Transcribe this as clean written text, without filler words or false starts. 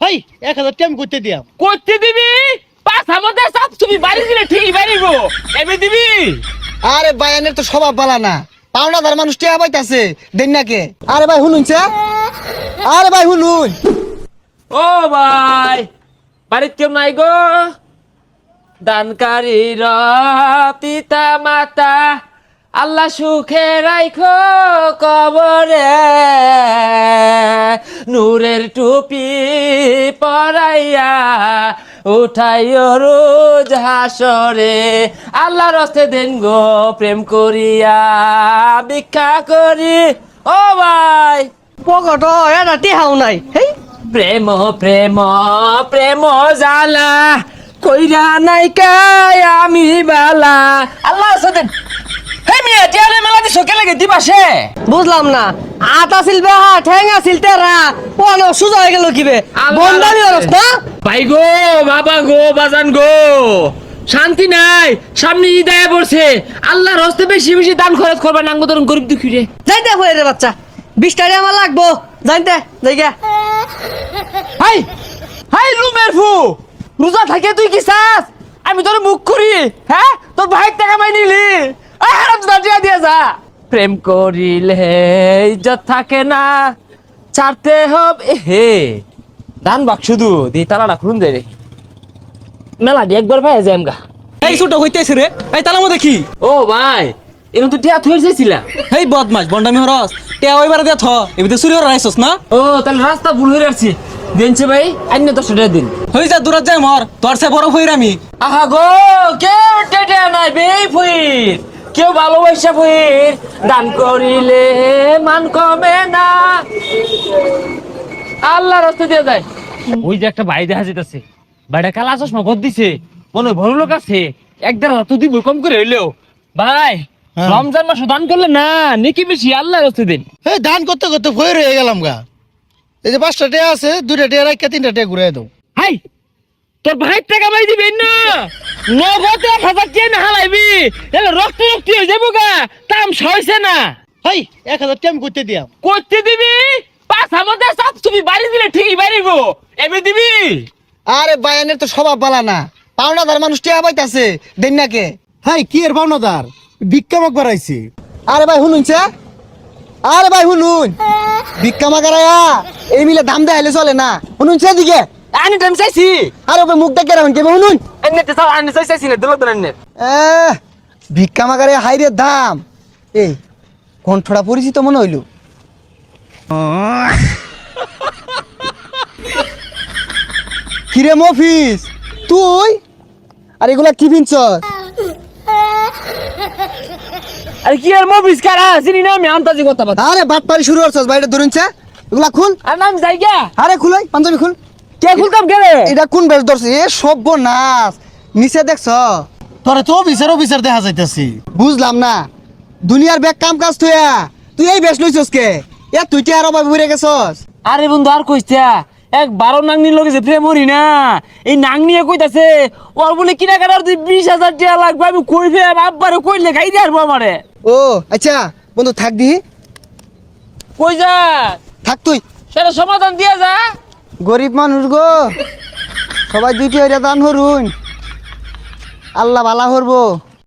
ভাই 1000 টাকা আমি করতে দিয়াম। করতে দিবি? পাঁচ আমাদের সব তুমি বাড়ি দিলে ঠিকই বাড়িব। এবে দিবি? আরে ভাই এনের তো স্বভাব বালা না, পাওনাদার মানুষ টিয়া পাইতাছে দেন নাকে। আরে ভাই শুনুনছে, আরে ভাই শুনুন। ও ভাই, বাড়িতে কেউ নাই গো? দানকারীর পিতা মাতা আল্লাহ সুখে রাইখো কবরে, নূরের টুপি পরাইয়া উঠাইও রোজ হাসরে, আল্লাহর হস্তে দেন গো প্রেম করিয়া ভিক্ষা করি। ও ভাই, পকট এটা টিহাও নাই। হেই প্রেম প্রেম প্রেম জালা কইরা নাই কাই আমি বালা। আল্লাহ সাদেন হে মিয়া টিয়ালে মেলা দিছো কে লাগে দিবা সে? বুঝলাম না, আট আছিল বেহা ঠেং আছিল তেরা, কোন সুজা হয়ে গেল কিবে বন্দানি হরস না। ভাই গো, বাবা গো, বাজান গো, শান্তি নাই। সামনে ঈদ আয়া পড়ছে, আল্লাহর হস্তে বেশি বেশি দান খরচ করবা, নাঙ্গ ধরুন গরিব দুঃখী রে। যাইতে হয়ে রে বাচ্চা, 20 টাকা আমার লাগবো, যাইতে যাইগা। হাই হাই রুমের ফু, রোজা থাকে তুই কি চাস আমি তোর মুখ করি? হ্যাঁ, তোর ভাই টাকা মাই নিলি, আরাম দাঁড়িয়ে দিয়ে যা। প্রেম করিলে ইজ্জত থাকে না, ছাড়তে হবে হে। দান বাক শুধু দি তালাটা খুলুন দে রে, মেলা দিয়ে একবার ভাই যাই আমগা। এই ছোট হইতেছে রে, এই তালা মধ্যে কি? ও ভাই, এরকম তো টিয়া থুয়ে চাইছিলা। এই বদমাস বন্ডামি হরস, তে ওইবার দে থ, এবিতে চুরি হর আইছস না? ও তাহলে রাস্তা ভুল হয়ে আসছি। দিনছে ভাই আইনে 10 টাকা দিন। হই যা দূরত যাই মর, তোর সে বড় হইর আমি। আহা গো, কেউ টেটে নাই বে ফুইর, কেউ ভালোবাসা ফুইর, দান করিলে মান কমে না, আল্লাহ রাস্তা দিয়ে যায়। ওই যে একটা ভাই দেখা যেতেছে, ভাইটা কালা চশমা গদ দিছে, মনে হয় বড় লোক আছে, 1.5 তো দিব কম করে হইলেও। ভাই রমজান মাসে দান করলে না নেকি বেশি, আল্লাহ রাস্তা দিন। এই দান করতে করতে ভয় হয়ে গেলাম গা। এই যে 5টা টাকা আছে, 2টা টাকা রাখা 3টা টাকা ঘুরাই দাও। হাই, তোর ভাই টাকা পাই দিবেন না, নগদে 1000 টাকা না হালাইবি, এলে রক্ত রক্তি হয়ে যাবো গা, দাম সইছে না। ভাই 1000 টাকা আমি করতে দিয়াম। করতে দিবি? পাঁচ আমাদের সব তুমি বাড়ি দিলে ঠিকই বাড়িব। এবে দিবি? আরে ভাই এনের তো স্বভাব বালা না, পাওনাদার মানুষ টিয়া পাইতাছে দেন নাকে। ভাই কি এর পাওনাদার, ভিক্ষা মাগ বাড়াইছে। আরে ভাই শুনুনছে, আরে ভাই শুনুন, ভিক্ষা মাগারায়া এই মিলে দাম দেখাইলে চলে না। শুনুনছে দিকে, আনি টাইম চাইছি, আরে ভাই মুখ দেখে রাখুন কেবে শুনুন। এনে তো সব আনি চাইছি না, দিল দিন এনে। ভিক্ষা মাগারে হাইরে দাম। এই কণ্ঠটা পরিচিত মনে হইল। কিরে মফিস তুই, আর এগুলা কি ভিনছস? আরে কি আর মবিস কারা চিনি না আমি, আন্তাজি কথা বাতা। আরে বাটপারি শুরু করছস, বাইরে ধরুনছে এগুলা খুল। আর নাম যাই গা, আরে খুলাই পাঞ্জাবি খুল। কে খুলতাম গেলে? এটা কোন বেশ ধরছে? এ সর্বনাশ, নিচে দেখছ? তোরে তো অফিসার দেখা যাইতেছি। বুঝলাম না, দুনিয়ার ব্যাগ কাম কাজ তুই এই বেশ লইছস কে? এ তুই টি আর অভাবে ঘুরে গেছস? আরে বন্ধু আর কইছা, এক 12 নাংনির লগে যে প্রেম হরি না, এই নাংনিয়ে কইতাছে ওর বলে কিনা কাটার 20,000 টাকা লাগবে। আমি কই ফে আব্বারে কইলে খাই দিয়ে আসবো আমারে। ও আচ্ছা বন্ধু থাক দি, কই যা থাক তুই। সেটা সমাধান দিয়া যা। গরিব মানুষ গো, সবাই দুইটি হইরা দান হরুন, আল্লাহ ভালা করবো।